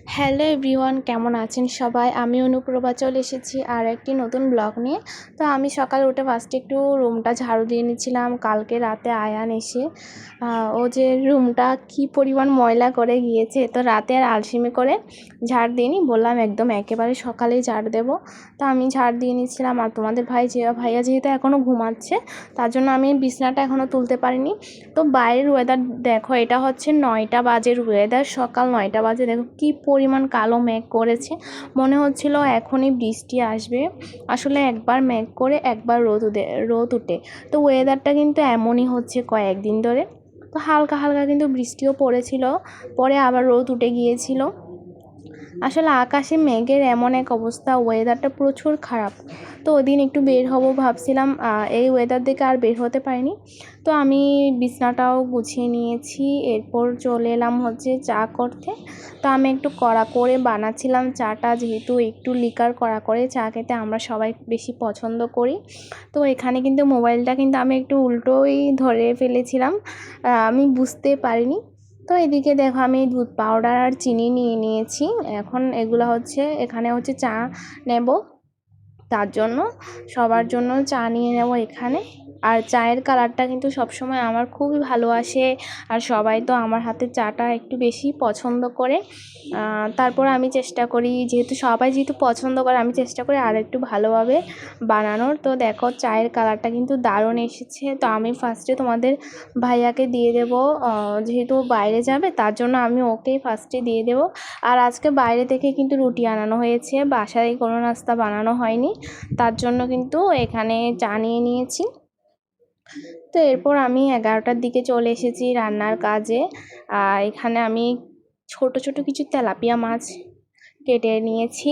Hello everyone, কেমন আছেন সবাই? আমি অনুপ্রভা চলে এসেছি আর একটি নতুন ব্লগ নিয়ে। তো আমি সকালে উঠে ফার্স্টে একটু রুমটা ঝাড়ু দিয়ে নিচ্ছিলাম। কালকে রাতে আয়ান এসে ও যে রুমটা কি পরিমাণ ময়লা করে গিয়েছে, তো রাতে আর আলসেমি করে ঝাড় দিইনি, বললাম একদম একেবারে সকালেই ঝাড় দেবো। তো আমি ঝাড় দিয়ে নিচ্ছিলাম। আর তোমাদের ভাইয়া যেহেতু এখনও ঘুমাচ্ছে, তার জন্য আমি বিছনাটা এখনও তুলতে পারিনি। তো বাইরের ওয়েদার দেখো, এটা হচ্ছে 9টা বাজের ওয়েদার, সকাল 9টা বাজে। দেখো কি পরিমাণ কালো মেঘ করেছে, মনে হচ্ছিল এখনই বৃষ্টি আসবে। আসলে একবার মেঘ করে একবার রোদ উঠে। তো ওয়েদারটা কিন্তু এমনই হচ্ছে কয়েকদিন ধরে। তো হালকা হালকা কিন্তু বৃষ্টিও পড়েছিল, পরে আবার রোদ উঠে গিয়েছিল। আসলে আকাশে মেঘের এমন এক অবস্থা, ওয়েদারটা প্রচুর খারাপ। তো ওদিন একটু বের হব ভাবছিলাম, এই ওয়েদার দেখে আর বের হতে পারিনি। তো আমি বিছনাটাও গুছিয়ে নিয়েছি, এরপর চলে এলাম হচ্ছে চা করতে। তো আমি একটু কড়া করে বানাচ্ছিলাম চাটা, যেহেতু একটু লিকার কড়া করে চা খেতে আমরা সবাই বেশি পছন্দ করি। তো এখানে কিন্তু মোবাইলটা কিন্তু আমি একটু উল্টোই ধরে ফেলেছিলাম, আমি বুঝতে পারিনি। তো এদিকে দেখো আমি দুধ পাউডার আর চিনি নিয়ে নিয়েছি। এখন এখানে হচ্ছে চা নেব, তার জন্য সবার জন্য চা নিয়ে নেব এখানে। আর চায়ের কালারটা কিন্তু সবসময় আমার খুবই ভালো আসে, আর সবাই তো আমার হাতে চাটা একটু বেশি পছন্দ করে। তারপর আমি চেষ্টা করি, যেহেতু পছন্দ করে, আমি চেষ্টা করি আর একটু ভালোভাবে বানানোর। তো দেখো চায়ের কালারটা কিন্তু দারুণ এসেছে। তো আমি ফার্স্টে তোমাদের ভাইয়াকে দিয়ে দেব, যেহেতু বাইরে যাবে তার জন্য আমি ওকেই ফার্স্টে দিয়ে দেব। আর আজকে বাইরে থেকে কিন্তু রুটি আনানো হয়েছে, বাসায় কোনো নাস্তা বানানো হয়নি, তার জন্য কিন্তু এখানে চা নিয়ে নিয়েছি। তো এরপর আমি 11টার দিকে চলে এসেছি রান্নার কাজে। এখানে আমি ছোট ছোট কিছু তেলাপিয়া মাছ কেটে নিয়েছি।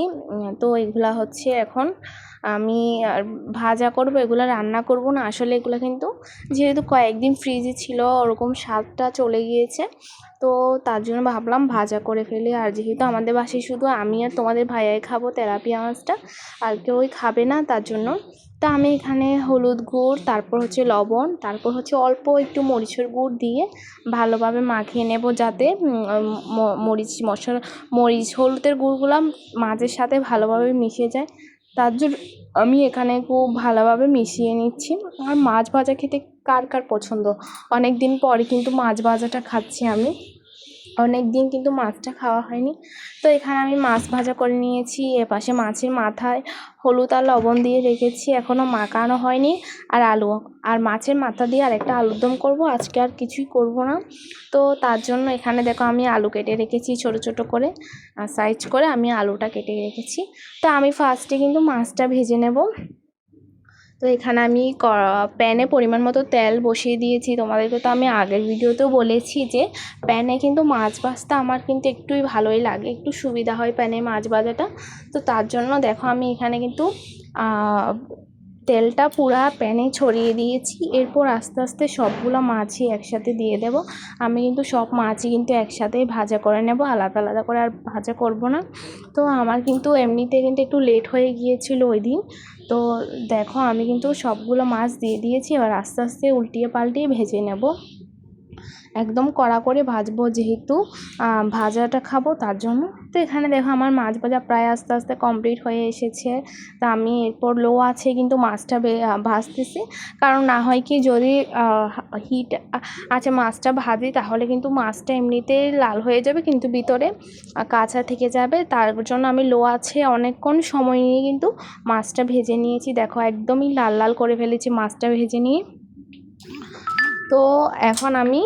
তো এগুলা হচ্ছে এখন আমি ভাজা করব, এগুলো রান্না করব না। আসলে এগুলো কিন্তু যেহেতু কয়েকদিন ফ্রিজে ছিল, ওরকম স্বাদটা চলে গিয়েছে, তো তার জন্য ভাবলাম ভাজা করে ফেলি। আর যেহেতু আমাদের বাসায় শুধু আমি আর তোমাদের ভাইয়াই খাবো তেলাপিয়া মাছটা, আর কেউই খাবে না, তার জন্য। তা আমি এখানে হলুদ গুঁড়, তারপর হচ্ছে লবণ, তারপর হচ্ছে অল্প একটু মরিচের গুঁড় দিয়ে ভালোভাবে মাখিয়ে নেব, যাতে মরিচ হলুদের গুঁড়গুলো মাছের সাথে ভালোভাবে মিশে যায়। তার জন্য আমি এখানে খুব ভালোভাবে মিশিয়ে নিচ্ছি। আর মাছ ভাজা খেতে কার কার পছন্দ? অনেক দিন পরে কিন্তু মাছ ভাজাটা খাচ্ছি আমি, অনেক দিন কিন্তু মাছটা খাওয়া হয়নি। তো এখানে আমি মাছ ভাজা করে নিয়েছি। এপাশে মাছের মাথায় হলুদ আর লবণ দিয়ে রেখেছি, এখনও মাখানো হয়নি। আর মাছের মাথা দিয়ে আরেকটা আলুর দম করবো, আজকে আর কিছুই করব না। তো তার জন্য এখানে দেখো আমি আলু কেটে রেখেছি ছোট ছোট করে, সাইজ করে আমি আলুটা কেটে রেখেছি। তো আমি ফার্স্টে কিন্তু মাছটা ভেজে নেব। তো এখানে আমি প্যানে পরিমাণ মতো তেল বসিয়ে দিয়েছি। তোমাদেরকে তো আমি আগের ভিডিওতেও বলেছি যে প্যানে কিন্তু মাছ ভাজতে আমার কিন্তু একটুই ভালোই লাগে, একটু সুবিধা হয় প্যানে মাছ ভাজাটা। তো তার জন্য দেখো আমি এখানে কিন্তু তেলটা পুরা প্যানে ছড়িয়ে দিয়েছি। এরপর আস্তে আস্তে সবগুলো মাছই একসাথে দিয়ে দেব। আমি কিন্তু সব মাছই কিন্তু একসাথেই ভাজা করে নেব, আলাদা আলাদা করে আর ভাজা করব না। তো আমার কিন্তু এমনিতে কিন্তু একটু লেট হয়ে গিয়েছিল ওই দিন। তো দেখো আমি কিন্তু সবগুলো মাছ দিয়ে দিয়েছি, এবার আস্তে আস্তে উল্টিয়ে পাল্টিয়ে ভেজে নেব। একদম কড়া করে ভাজবো, যেহেতু ভাজাটা খাবো তার জন্য। তো এখানে দেখো আমার মাছ ভাজা প্রায় আস্তে আস্তে কমপ্লিট হয়ে এসেছে। তা আমি এরপর লো আছে কিন্তু মাছটা ভাজতেছি, কারণ না হয় কি, যদি হিট আছে মাছটা ভাজি, তাহলে কিন্তু মাছটা এমনিতেই লাল হয়ে যাবে, কিন্তু ভিতরে কাঁচা থেকে যাবে। তার জন্য আমি লো আছে অনেকক্ষণ সময় নিয়ে কিন্তু মাছটা ভেজে নিয়েছি। দেখো একদমই লাল লাল করে ফেলেছি মাছটা ভেজে নিয়ে। তো এখন আমি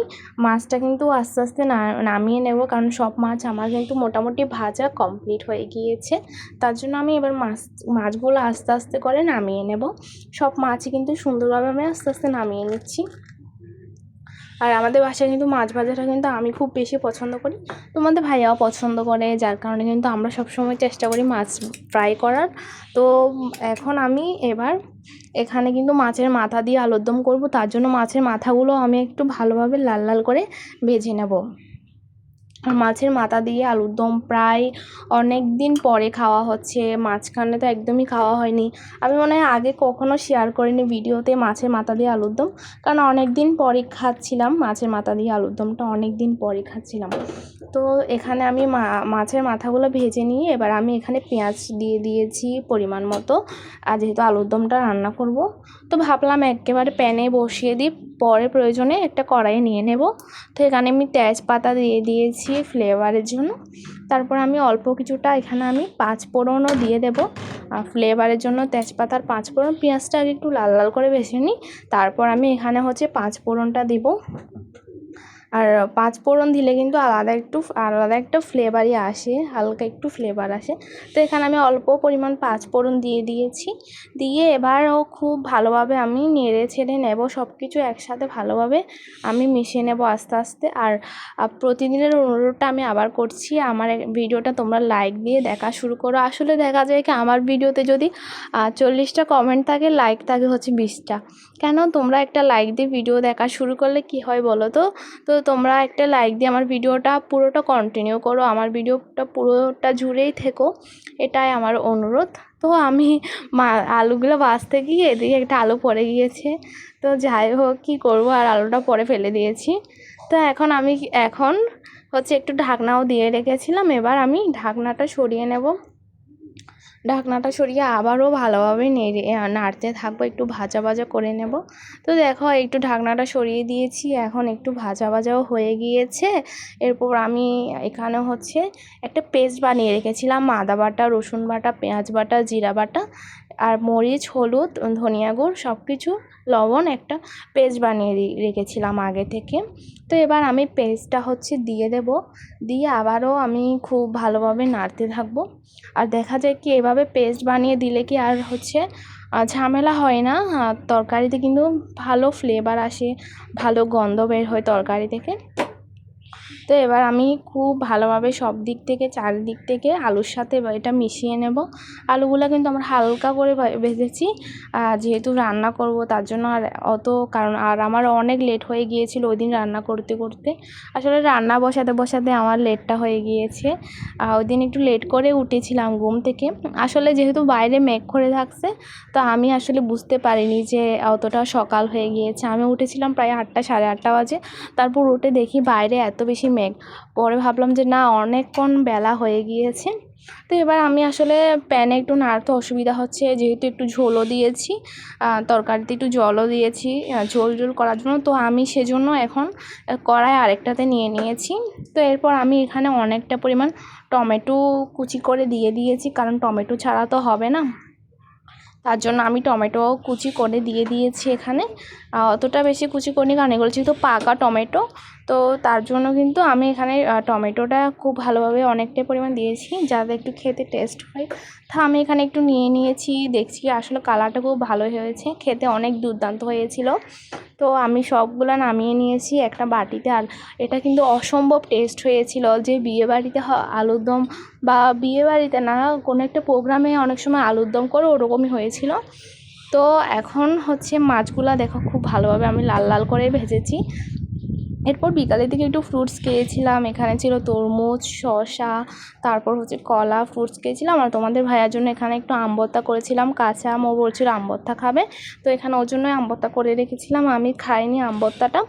মাছটা কিন্তু আস্তে আস্তে নামিয়ে নেব, কারণ সব মাছ আমার কিন্তু মোটামুটি ভাজা কমপ্লিট হয়ে গিয়েছে। তার জন্য আমি এবার মাছগুলো আস্তে আস্তে করে নামিয়ে নেব। সব মাছই কিন্তু সুন্দরভাবে আমি আস্তে আস্তে নামিয়ে নিচ্ছি। আর আমাদের বাসায় কিন্তু মাছ ভাজাটা কিন্তু আমি খুব বেশি পছন্দ করি, তোমাদের ভাইয়াও পছন্দ করে, যার কারণে কিন্তু আমরা সবসময় চেষ্টা করি মাছ ফ্রাই করার। তো এখন আমি এখানে কিন্তু মাছের মাথা দিয়ে আলুর দম করব, তার জন্য মাছের মাথাগুলো আমি একটু ভালোভাবে লাল লাল করে ভেজে নেব। আর মাছের মাথা দিয়ে আলুর দম প্রায় অনেক দিন পরে খাওয়া হচ্ছে, মাঝখানে তো একদমই খাওয়া হয়নি। আমি মনে হয় আগে কখনো শেয়ার করিনি ভিডিওতে মাছের মাথা দিয়ে আলুর দম, কারণ অনেক দিন পরে খাচ্ছিলাম মাছের মাথা দিয়ে আলুর দমটা, অনেক দিন পরে খাচ্ছিলাম। তো এখানে আমি মাছের মাথাগুলো ভেজে নিয়ে এবার আমি এখানে পেঁয়াজ দিয়ে দিয়েছি পরিমাণ মতো। আর যেহেতু আলুর দমটা রান্না করব, তো ভাবলাম একেবারে প্যানে বসিয়ে দিই, পরে প্রয়োজনে একটা কড়াই নিয়ে নেব। তো এখানে আমি তেজপাতা দিয়ে দিয়েছি ফ্লেভারের জন্য। তারপর আমি অল্প কিছুটা এখানে আমি পাঁচফোড়নও দিয়ে দেব ফ্লেভারের জন্য। তেজপাতার পাঁচফোড়ন, পেঁয়াজটা আগে একটু লাল লাল করে ভেজে নিই, তারপর আমি এখানে হচ্ছে পাঁচফোড়নটা দিব। আর পাঁচফোড়ন দিলে কিন্তু আলাদা একটা ফ্লেভারই আসে, হালকা একটু ফ্লেভার আসে। তো এখানে আমি অল্প পরিমাণ পাঁচফোড়ন দিয়ে দিয়েছি। দিয়ে এবারও খুব ভালোভাবে আমি নেড়ে ছেড়ে নেব, সব কিছু একসাথে ভালোভাবে আমি মিশিয়ে নেব আস্তে আস্তে। আর প্রতিদিনের অনুরোধটা আমি আবার করছি, আমার ভিডিওটা তোমরা লাইক দিয়ে দেখা শুরু করো। আসলে দেখা যায় কি, আমার ভিডিওতে যদি 40টা কমেন্ট থাকে, লাইক থাকে হচ্ছে 20টা। কেন? তোমরা একটা লাইক দিয়ে ভিডিও দেখা শুরু করলে কি হয় বলো তো? তো তোমরা একটা লাইক দিয়ে আমার ভিডিওটা পুরোটা কন্টিনিউ করো, আমার ভিডিওটা পুরোটা জুড়েই থেকো, এটাই আমার অনুরোধ। তো আমি আলুগুলো ভাজতে গিয়ে এদিকে একটা আলু পড়ে গিয়েছে। তো যাই হোক, কী করবো, আর আলুটা পরে ফেলে দিয়েছি। তো এখন হচ্ছে একটু ঢাকনাও দিয়ে রেখেছিলাম, এবার আমি ঢাকনাটা সরিয়ে নেব। ঢাকনাটা সরিয়ে আবারও ভালোভাবে নাড়তে থাকবো, একটু ভাজা ভাজা করে নেব। তো দেখো, একটু ঢাকনাটা সরিয়ে দিয়েছি, এখন একটু ভাজা ভাজাও হয়ে গিয়েছে। এরপর আমি এখানে হচ্ছে একটা পেস্ট বানিয়ে রেখেছিলাম, আদা বাটা, রসুন বাটা, পেঁয়াজ বাটা, জিরা বাটা, আর মরিচ, হলুদ, ধনিয়া গুঁড়ো সব কিছু, লবণ, একটা পেস্ট বানিয়ে রেখেছিলাম আগে থেকে। তো এবার আমি পেস্টটা হচ্ছে দিয়ে দেব, দিয়ে আবারও আমি খুব ভালোভাবে নাড়তে থাকবো। আর দেখা যায় কি, এভাবে পেস্ট বানিয়ে দিলে কি আর হচ্ছে ঝামেলা হয় না, তরকারিতে কিন্তু ভালো ফ্লেভার আসে, ভালো গন্ধ বের হয় তরকারি থেকে। তো এবার আমি খুব ভালোভাবে সব দিক থেকে, চারিদিক থেকে আলুর সাথে এটা মিশিয়ে নেব। আলুগুলো কিন্তু আমার হালকা করে ভেজেছি, যেহেতু রান্না করব তার জন্য। আর আমার অনেক লেট হয়ে গিয়েছিল ওই দিন রান্না করতে করতে। আসলে রান্না বসাতে বসাতে আমার লেটটা হয়ে গিয়েছে। ওই দিন একটু লেট করে উঠেছিলাম ঘুম থেকে। আসলে যেহেতু বাইরে মেঘ করে থাকছে, তো আমি আসলে বুঝতে পারিনি যে অতটা সকাল হয়ে গিয়েছে। আমি উঠেছিলাম প্রায় 8টা, সাড়ে 8টা বাজে। তারপর উঠে দেখি বাইরে এত বেশি মেঘ। পরে ভাবলাম যে না, অনেকক্ষণ বেলা হয়ে গিয়েছে। তো এবার আমি আসলে প্যানে একটু নাড়তে অসুবিধা হচ্ছে, যেহেতু একটু ঝোলও দিয়েছি, তরকারিতে একটু জলও দিয়েছি ঝোল ঝোল করার জন্য। তো আমি সেজন্য এখন কড়াই আরেকটাতে নিয়ে নিয়েছি। তো এরপর আমি এখানে অনেকটা পরিমাণ টমেটো কুচি করে দিয়ে দিয়েছি, কারণ টমেটো ছাড়া তো হবে না, তার জন্য আমি টমেটো কুচি করে দিয়ে দিয়েছি এখানে। অতটা বেশি কুচি করিনি, কারণ এগুলো যেহেতু পাকা টমেটো, তো তার জন্য কিন্তু আমি এখানে টমেটোটা খুব ভালোভাবে অনেকটাই পরিমাণ দিয়েছি, যাতে একটু খেতে টেস্ট হয়। তো আমি এখানে একটু নিয়ে নিয়েছি, দেখছি আসলে কালারটা খুব ভালো হয়েছে, খেতে অনেক দুর্দান্ত হয়েছিল। তো আমি সবগুলো নামিয়ে নিয়েছি একটা বাটিতে। আর এটা কিন্তু অসম্ভব টেস্ট হয়েছিল, যে বিয়েবাড়িতে আলুর দম, বা বিয়েবাড়িতে না, কোনো একটা প্রোগ্রামে অনেক সময় আলুর দম করে, ওরকমই হয়েছিল। তো এখন হচ্ছে মাছগুলা দেখো, খুব ভালোভাবে আমি লাল লাল করে ভেজেছি। এরপর বিকালের দিকে একটু ফ্রুটস খেয়েছিলাম, এখানে ছিল তরমুজ, শসা, তারপর হচ্ছে কলা, ফ্রুটস খেয়েছিলাম। আর তোমাদের ভাইয়ার জন্য এখানে একটু আম ভর্তা করেছিলাম, কাঁচা আম, ও বলছিল আম ভর্তা খাবে, তো এখানে ওর জন্যই আম ভর্তা করে রেখেছিলাম। আমি খাইনি আম ভর্তাটা।